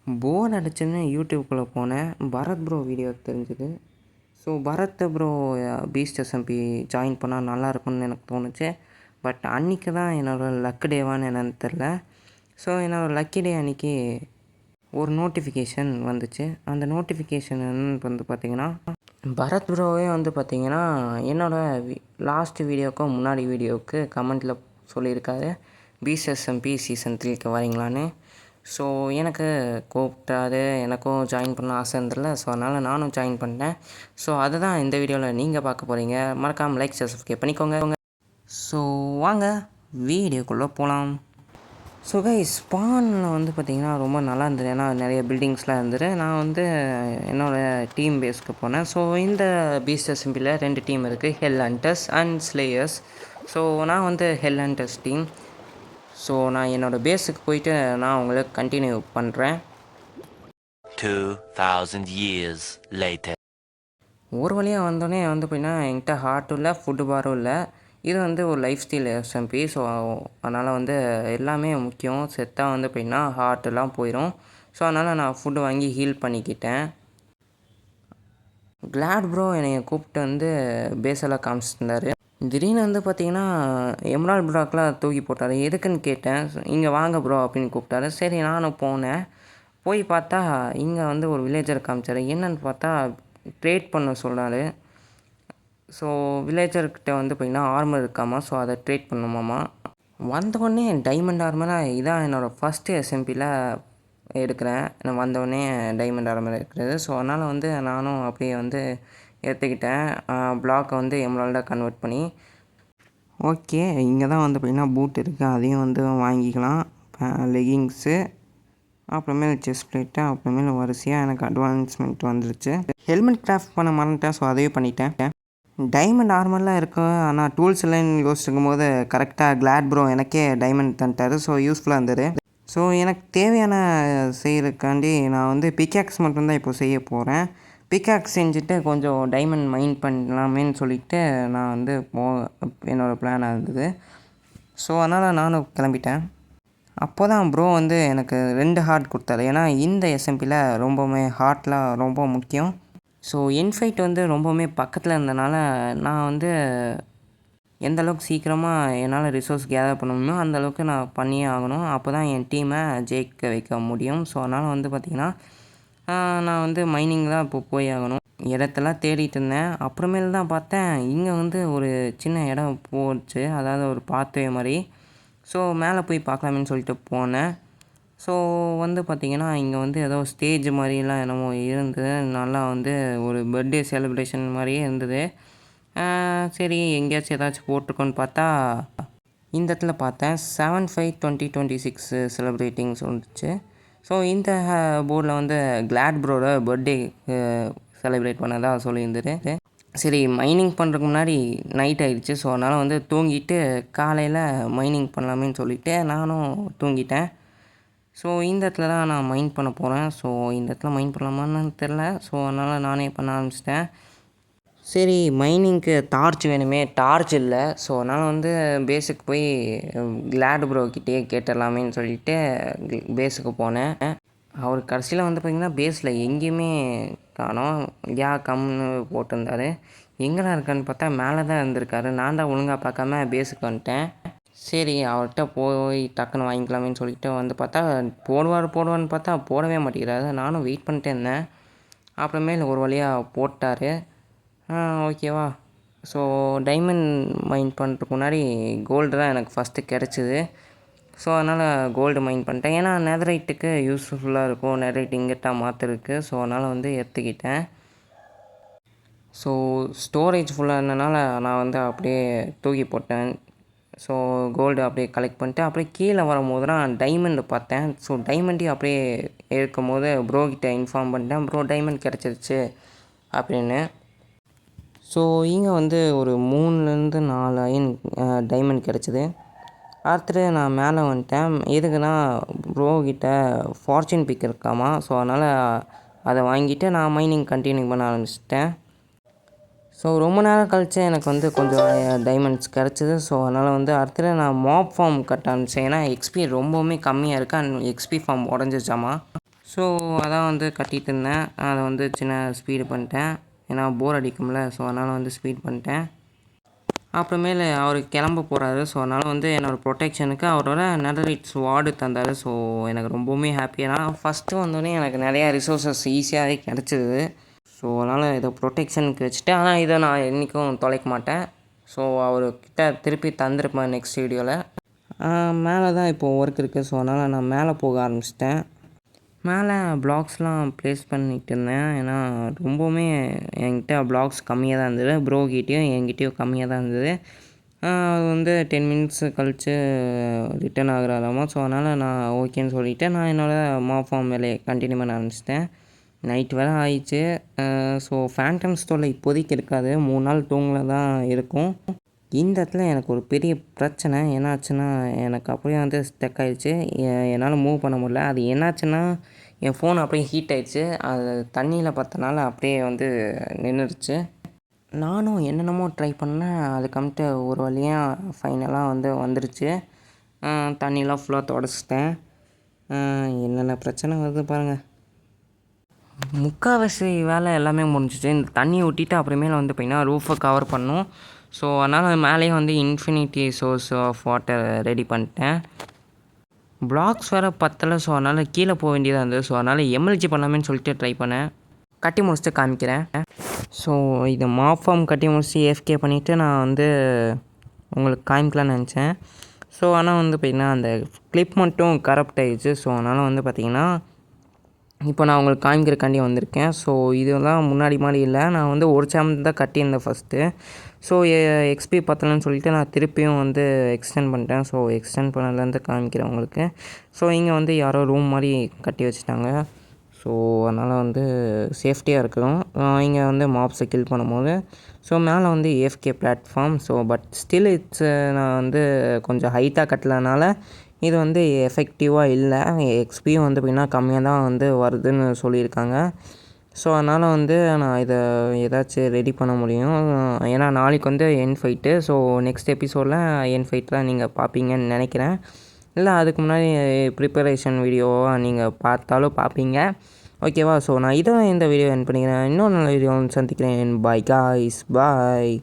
போர் அடிச்சுன்னு யூடியூப்குள்ளே போனேன். பரத் ப்ரோ வீடியோ தெரிஞ்சுது. So Bharath bro beast SMP join பண்ணால் நல்லாயிருக்கும்னு எனக்கு தோணுச்சு. பட் அன்றைக்கி தான் என்னோடய லக்கு டேவான்னு என்னென்னு தெரில. ஸோ என்னோடய லக்கி டே அன்றைக்கி ஒரு நோட்டிஃபிகேஷன் வந்துச்சு. அந்த நோட்டிஃபிகேஷன் வந்து பார்த்திங்கன்னா, பரத் ப்ரோவே வந்து பார்த்திங்கன்னா என்னோடய லாஸ்ட் வீடியோவுக்கும் முன்னாடி வீடியோவுக்கு கமெண்ட்டில் சொல்லியிருக்காரு, பீஸ்ட் எஸ்எம்பி சீசன் 3க்கு வரீங்களான்னு. ஸோ எனக்கு கூப்பிட்டாரு. எனக்கும் ஜாயின் பண்ண ஆசை இருந்தில்ல. ஸோ அதனால் நானும் ஜாயின் பண்ணிட்டேன். ஸோ அதுதான் இந்த வீடியோவில் நீங்கள் பார்க்க போகிறீங்க. மறக்காமல் லைக் சப்ஸ்கிரைப் பண்ணிக்கோங்க. ஸோ வாங்க வீடியோக்குள்ளே போகலாம். ஸோ கைஸ், ஸ்பானில் வந்து பார்த்திங்கன்னா ரொம்ப நல்லா இருந்தது. ஏன்னா நிறைய பில்டிங்ஸ்லாம் இருந்தது. நான் வந்து என்னோடய டீம் பேஸ்க்கு போனேன். ஸோ இந்த பீஸ்ட் எஸ்எம்பியில் 2 டீம் இருக்குது, ஹெல் ஹண்டர்ஸ் அண்ட் ஸ்லேயர்ஸ். ஸோ நான் வந்து ஹெல் ஹண்டர்ஸ் டீம். ஸோ நான் என்னோடய பேஸுக்கு போயிட்டு நான் உங்களுக்கு கண்டினியூ பண்ணுறேன். 2000 years later. ஒரு வழியாக வந்தோடனே வந்து பார்த்திங்கன்னா என்கிட்ட ஹார்ட்டும் இல்லை, ஃபுட்டு பாரும் இல்லை. இது வந்து ஒரு லைஃப் ஸ்டைல் எஸ்எம்பி. ஸோ அதனால் வந்து எல்லாமே முக்கியம். செத்தாக வந்து பார்த்திங்கன்னா ஹார்ட்டெல்லாம் போயிடும். ஸோ அதனால் நான் ஃபுட்டு வாங்கி ஹீல் பண்ணிக்கிட்டேன். கிளாட் ப்ரோ என்னை கூப்பிட்டு வந்து பேஸெல்லாம் காமிச்சிருந்தார். திடீர்னு வந்து பார்த்திங்கன்னா எம்ரால்ட் ப்ராக்லாம் தூக்கி போட்டார். எதுக்குன்னு கேட்டேன். இங்கே வாங்க ப்ரோ அப்படின்னு கூப்பிட்டாரு. சரி நானும் போனேன். போய் பார்த்தா இங்கே வந்து ஒரு வில்லேஜர் காமிச்சார். என்னென்னு பார்த்தா ட்ரேட் பண்ண சொன்னார். ஸோ வில்லேஜர்கிட்ட வந்து பார்த்திங்கன்னா ஆர்மர் இருக்காமா. ஸோ அதை ட்ரேட் பண்ணுமாமா. வந்தவுடனே டைமண்ட் ஆர்மராக இதான் என்னோடய ஃபஸ்ட்டு எஸ்எம்பியில் எடுக்கிறேன். நான் வந்தவுடனே டைமண்ட் ஆர்மர் இருக்கிறது. ஸோ அதனால் வந்து நானும் அப்படியே வந்து எடுத்துக்கிட்டேன். பிளாக்கை வந்து எம்ரால்டாக கன்வெர்ட் பண்ணி. ஓகே, இங்கே தான் வந்து பார்த்திங்கன்னா பூட் இருக்குது. அதையும் வந்து வாங்கிக்கலாம். லெகிங்ஸு, அப்புறமேல் செஸ்ட் பிளேட்டு, அப்புறமேல் வரிசையாக எனக்கு அட்வான்ஸ்மெண்ட் வந்துருச்சு. ஹெல்மெட் கிராஃப்ட் பண்ண மறந்துட்டேன். ஸோ அதையும் பண்ணிட்டேன். டைமண்ட் ஆர்மர்லாம் இருக்கும். ஆனால் டூல்ஸ் எல்லாம் யோசிச்சுருக்கும் போது கரெக்டாக கிளாட் ப்ரோ எனக்கே டைமண்ட் தந்துட்டார். ஸோ யூஸ்ஃபுல்லாக இருந்தது. ஸோ எனக்கு தேவையான செய்கிறதுக்காண்டி நான் வந்து பிக்காக்ஸ் மட்டும்தான் இப்போ செய்ய போகிறேன். பிக்காக்ஸ் செஞ்சுட்டு கொஞ்சம் டைமண்ட் மைன் பண்ணலாமேன்னு சொல்லிவிட்டு நான் வந்து என்னோடய பிளானாக இருந்தது. ஸோ அதனால் நானும் கிளம்பிட்டேன். அப்போ தான் ப்ரோ வந்து எனக்கு 2 ஹார்ட் கொடுத்தாரு. ஏன்னா இந்த எஸ்எம்பியில் ரொம்பவுமே ஹார்ட்லாம் ரொம்ப முக்கியம். ஸோ இன்ஃபைட் வந்து ரொம்பவுமே பக்கத்தில் இருந்தனால நான் வந்து எந்த அளவுக்கு சீக்கிரமாக என்னால் ரிசோர்ஸ் கேதர் பண்ண முடியுமோ அந்தளவுக்கு நான் பண்ணியே ஆகணும். அப்போ தான் என் டீமை ஜெயிக்க வைக்க முடியும். ஸோ அதனால் வந்து பார்த்திங்கன்னா நான் வந்து மைனிங் தான் இப்போ போய் ஆகணும். இடத்தெல்லாம் தேடிட்டு இருந்தேன். அப்புறமேல் தான் பார்த்தேன் இங்கே வந்து ஒரு சின்ன இடம் போச்சு. அதாவது ஒரு பாத்வே மாதிரி. ஸோ மேலே போய் பார்க்கலாமேன்னு சொல்லிட்டு போனேன். ஸோ வந்து பார்த்திங்கன்னா இங்கே வந்து ஏதோ ஸ்டேஜ் மாதிரிலாம் என்னமோ இருந்தது. நல்லா வந்து ஒரு பர்த்டே செலிப்ரேஷன் மாதிரியே இருந்தது. சரி எங்கேயாச்சும் ஏதாச்சும் போட்டிருக்கோன்னு பார்த்தா இந்த இடத்துல பார்த்தேன் 7/5/2026 செலிப்ரேட்டிங் சொல்லிச்சு. ஸோ இந்த போர்டில் வந்து கிளாட் ப்ரோட பர்த்டே செலிப்ரேட் பண்ணதாக சொல்லியிருந்தது. சரி மைனிங் பண்ணுறதுக்கு முன்னாடி நைட் ஆகிடுச்சு. ஸோ அதனால் வந்து தூங்கிட்டு காலையில் மைனிங் பண்ணலாமேன்னு சொல்லிவிட்டு நானும் தூங்கிட்டேன். ஸோ இந்த இடத்துல தான் நான் மைன் பண்ண போகிறேன். ஸோ இந்த இடத்துல மைன் பண்ணலாமான்னு தெரில. ஸோ அதனால் நானே பண்ண ஆரம்பிச்சிட்டேன். சரி மைனிங்க்கு டார்ச் வேணுமே, டார்ச் இல்லை. ஸோ அதனால் வந்து பேஸுக்கு போய் கிளாட் ப்ரோக்கிட்டே கேட்டுடலாமேன்னு சொல்லிவிட்டு பேஸுக்கு போனேன். அவர் கடைசியில் வந்து பார்த்திங்கன்னா பேஸில் எங்கேயுமே காணோம். கம்னு போட்டிருந்தார். எங்கேலாம் இருக்கான்னு பார்த்தா மேலே தான் இருந்திருக்காரு. நான் தான் ஒழுங்காக பார்க்காம பேஸுக்கு வந்துட்டேன். சரி அவர்கிட்ட போய் டக்குன்னு வாங்கிக்கலாமேன்னு சொல்லிட்டு வந்து பார்த்தா போடுவார்னு பார்த்தா போடவே மாட்டேங்கிறாரு. நானும் வெயிட் பண்ணிட்டே இருந்தேன். அப்புறமேல் ஒரு வழியாக போட்டார். ஓகேவா. ஸோ டைமண்ட் மைன் பண்ணுறதுக்கு முன்னாடி கோல்டு தான் எனக்கு ஃபஸ்ட்டு கிடச்சிது. ஸோ அதனால் கோல்டு மைன் பண்ணிட்டேன். ஏன்னா நெதரைட்டுக்கு யூஸ்ஃபுல்லாக இருக்கும். நெதரைட் இங்கட்டாக மாற்றுறதுக்கு. ஸோ அதனால் வந்து எடுத்துக்கிட்டேன். ஸோ ஸ்டோரேஜ் ஃபுல்லாக இருந்தனால நான் வந்து அப்படியே தூக்கி போட்டேன். ஸோ கோல்டு அப்படியே கலெக்ட் பண்ணிட்டு அப்படியே கீழே வரும்போது தான் டைமண்டு பார்த்தேன். ஸோ டைமண்டையும் அப்படியே இருக்கும் போது ப்ரோக்கிட்ட இன்ஃபார்ம் பண்ணிட்டேன். ப்ரோ டைமண்ட் கிடச்சிருச்சு அப்படின்னு. ஸோ இங்கே வந்து ஒரு 3லேருந்து 4 அயன் டைமண்ட் கிடச்சிது. அடுத்துட்டு நான் மேலே வந்துட்டேன். எதுக்குன்னா ப்ரோக்கிட்ட ஃபார்ச்சூன் பிக் இருக்காமா. ஸோ அதனால் அதை வாங்கிட்டு நான் மைனிங் கண்டினியூ பண்ண ஆரம்பிச்சிட்டேன். ஸோ ரொம்ப நேரம் கழித்து எனக்கு வந்து கொஞ்சம் டைமண்ட்ஸ் கிடச்சிது. ஸோ அதனால் வந்து அடுத்தது நான் மாப் ஃபார்ம் கட்ட ஆரம்பித்தேன். ஏன்னா எக்ஸ்பி ரொம்பவுமே கம்மியாக இருக்குது. அண்ட் எக்ஸ்பி ஃபார்ம் உடஞ்சிச்சாமா. ஸோ அதான் வந்து கட்டிகிட்டு இருந்தேன். அதை வந்து சின்ன ஸ்பீடு பண்ணிட்டேன், ஏன்னா போர் அடிக்கும்ல. ஸோ அதனால் வந்து ஸ்பீட் பண்ணிட்டேன். அப்புறமேலு அவர் கிளம்ப போகிறாரு. ஸோ அதனால் வந்து என்னோடய ப்ரொடெக்ஷனுக்கு அவரோட நெதரைட் ஸ்வார்டு தந்தார். ஸோ எனக்கு ரொம்பவுமே ஹாப்பி. நான் ஃபஸ்ட்டு வந்தோடனே எனக்கு நிறையா ரிசோர்ஸஸ் ஈஸியாகவே கிடச்சிது. ஸோ அதனால் இதை ப்ரொடெக்ஷனுக்கு வச்சுட்டு, ஆனால் இதை நான் என்றைக்கும் தொலைக்க மாட்டேன். ஸோ அவர்கிட்ட திருப்பி தந்திருப்பேன் நெக்ஸ்ட் வீடியோவில். மேலே தான் இப்போது ஒர்க் இருக்குது. ஸோ அதனால் நான் மேலே போக ஆரம்பிச்சிட்டேன். மேலே ப்ளாக்ஸ்லாம் ப்ளேஸ் பண்ணிகிட்டு இருந்தேன். ஏன்னா ரொம்பவுமே என்கிட்ட ப்ளாக்ஸ் கம்மியாக தான் இருந்தது. ப்ரோகிட்டேயும் என்கிட்டயும் கம்மியாக தான் இருந்தது. அது வந்து 10 மினிட்ஸ் கழித்து ரிட்டர்ன் ஆகுறாராமா. ஸோ அதனால் நான் ஓகேன்னு சொல்லிவிட்டு நான் என்னோடய மாஃபார்ம் வேலையை கண்டினியூ பண்ண ஆரம்பிச்சிட்டேன். நைட் வேறு ஆயிடுச்சு. ஸோ ஃபேண்டம் ஸ்டோரில் இப்போதைக்கு இருக்காது, 3 நாள் தூங்கல தான் இருக்கும். இந்த இடத்துல எனக்கு ஒரு பெரிய பிரச்சனை என்னாச்சுன்னா, எனக்கு அப்படியே வந்து ஸ்டக் ஆகிடுச்சு. என்னால் மூவ் பண்ண முடியல. அது என்னாச்சுன்னா, என் ஃபோன் அப்படியே ஹீட் ஆகிடுச்சு. அது தண்ணியில் பற்றனால அப்படியே வந்து நின்றுடுச்சு. நானும் என்னென்னமோ ட்ரை பண்ணேன். அதுக்கப்புறமேட்டு ஒரு வழியாக ஃபைனலாக வந்து வந்துடுச்சு. தண்ணியெலாம் ஃபுல்லாக துடைச்சிட்டேன். என்னென்ன பிரச்சனை வருது பாருங்கள். முக்கால்வாசி வேலை எல்லாமே முடிஞ்சிச்சு. இந்த தண்ணியை ஊற்றிட்டு அப்புறமேல வந்து பார்த்திங்கன்னா ரூஃபை கவர் பண்ணணும். ஸோ அதனால் மேலேயே வந்து infinity source of water ready பண்ணிட்டேன். ப்ளாக்ஸ் வேறு பத்தலை. ஸோ அதனால் கீழே போக வேண்டியதாக இருந்தது. ஸோ அதனால் எம்எல்ஜி பண்ணலாமேன்னு சொல்லிட்டு ட்ரை பண்ணேன். கட்டி முடிச்சுட்டு காமிக்கிறேன். ஸோ இதை மாஃபார்ம் கட்டி முடிச்சுட்டு ஏஎஃப்கே பண்ணிவிட்டு நான் வந்து உங்களுக்கு காமிக்கலான்னு நினச்சேன். ஸோ ஆனால் வந்து பார்த்திங்கன்னா அந்த கிளிப் மட்டும் கரப்ட் ஆகிடுச்சு. ஸோ அதனால் வந்து பார்த்திங்கன்னா இப்போ நான் உங்களுக்கு காமிக்கிறக்காண்டி வந்திருக்கேன். ஸோ இதெல்லாம் முன்னாடி மாதிரி இல்லை. நான் வந்து ஒரு சேனல் தான் கட்டியிருந்தேன் ஃபஸ்ட்டு. ஸோ எக்ஸ்பி பத்தலைன்னு சொல்லிட்டு நான் திருப்பியும் வந்து எக்ஸ்டெண்ட் பண்ணிட்டேன். ஸோ எக்ஸ்டெண்ட் பண்ணலேருந்து காமிக்கிறேன் உங்களுக்கு. ஸோ இங்கே வந்து யாரோ ரூம் மாதிரி கட்டி வச்சுட்டாங்க. ஸோ அதனால் வந்து சேஃப்டியாக இருக்கணும் இங்கே வந்து மாப்ஸை கில் பண்ணும்போது. ஸோ மேலே வந்து AFK platform. So but still நான் வந்து கொஞ்சம் ஹைட்டாக கட்டலனால இது வந்து எஃபெக்டிவாக இல்லை. எக்ஸ்பியும் வந்து பார்த்திங்கன்னா கம்மியாக தான் வந்து வருதுன்னு சொல்லியிருக்காங்க. ஸோ அதனால் வந்து நான் இதை ஏதாச்சும் ரெடி பண்ண முடியும். ஏன்னா நாளைக்கு வந்து என் ஃபைட்டு. ஸோ நெக்ஸ்ட் எபிசோடில் என் ஃபைட் தான் நீங்கள் பார்ப்பீங்கன்னு நினைக்கிறேன். இல்லை அதுக்கு முன்னாடி ப்ரிப்பரேஷன் வீடியோவாக நீங்கள் பார்த்தாலும் பார்ப்பீங்க. ஓகேவா? ஸோ நான் இந்த வீடியோ என் பண்ணிக்கிறேன். இன்னொரு நல்ல வீடியோ சந்திக்கிறேன். பாய் காய்ஸ், பாய்.